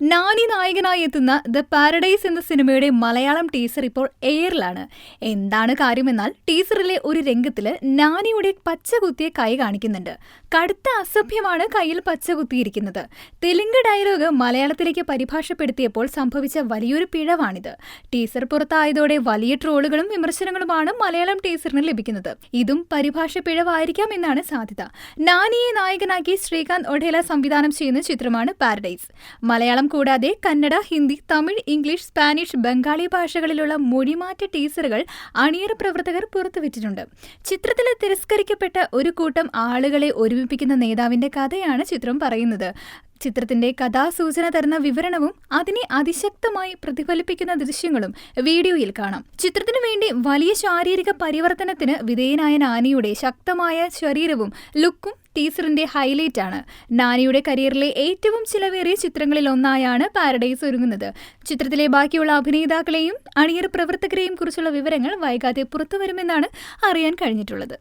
നാനി നായകനായി എത്തുന്ന the paradise എന്ന സിനിമയുടെ മലയാളം ടീസർ ഇപ്പോൾ എയറിലാണ്. എന്താണ് കാര്യമെന്നാൽ ടീസറിലെ ഒരു രംഗത്തില് നാനിയുടെ പച്ച കുത്തിയ കൈ കാണിക്കുന്നുണ്ട്. കടുത്ത അസഭ്യമാണ് കയ്യിൽ പച്ച കുത്തിയിരിക്കുന്നത്. തെലുങ്ക് ഡയലോഗ് മലയാളത്തിലേക്ക് പരിഭാഷപ്പെടുത്തിയപ്പോൾ സംഭവിച്ച വലിയൊരു പിഴവാണിത്. ടീസർ പുറത്തായതോടെ വലിയ ട്രോളുകളും വിമർശനങ്ങളുമാണ് മലയാളം ടീസറിന് ലഭിക്കുന്നത്. ഇതും പരിഭാഷ പിഴവായിരിക്കാം എന്നാണ് സാധ്യത. നാനിയെ നായകനാക്കി ശ്രീകാന്ത് ഒഡേല സംവിധാനം ചെയ്യുന്ന ചിത്രമാണ് പാരഡൈസ്. മലയാളം കൂടാതെ കന്നഡ, ഹിന്ദി, തമിഴ്, ഇംഗ്ലീഷ്, സ്പാനിഷ്, ബംഗാളി ഭാഷകളിലുള്ള മൊഴിമാറ്റ ടീസറുകൾ അണിയറ പ്രവർത്തകർ പുറത്തുവിട്ടിട്ടുണ്ട്. ചിത്രത്തിൽ തിരസ്കരിക്കപ്പെട്ട ഒരു കൂട്ടം ആളുകളെ ഒരുമിപ്പിക്കുന്ന നേതാവിന്റെ കഥയാണ് ചിത്രം പറയുന്നത്. ചിത്രത്തിന്റെ കഥാസൂചന തരുന്ന വിവരണവും അതിനെ അതിശക്തമായി പ്രതിഫലിപ്പിക്കുന്ന ദൃശ്യങ്ങളും വീഡിയോയിൽ കാണാം. ചിത്രത്തിനു വേണ്ടി വലിയ ശാരീരിക പരിവർത്തനത്തിന് വിധേയനായ നാനിയുടെ ശക്തമായ ശരീരവും ലുക്കും ടീസറിന്റെ ഹൈലൈറ്റ് ആണ്. നാനിയുടെ കരിയറിലെ ഏറ്റവും ചിലവേറിയ ചിത്രങ്ങളിൽ ഒന്നായാണ് പാരഡൈസ് ഒരുങ്ങുന്നത്. ചിത്രത്തിലെ ബാക്കിയുള്ള അഭിനേതാക്കളെയും അണിയറ പ്രവർത്തകരെയും കുറിച്ചുള്ള വിവരങ്ങൾ വൈകാതെ പുറത്തുവരുമെന്നാണ് അറിയാൻ കഴിഞ്ഞിട്ടുള്ളത്.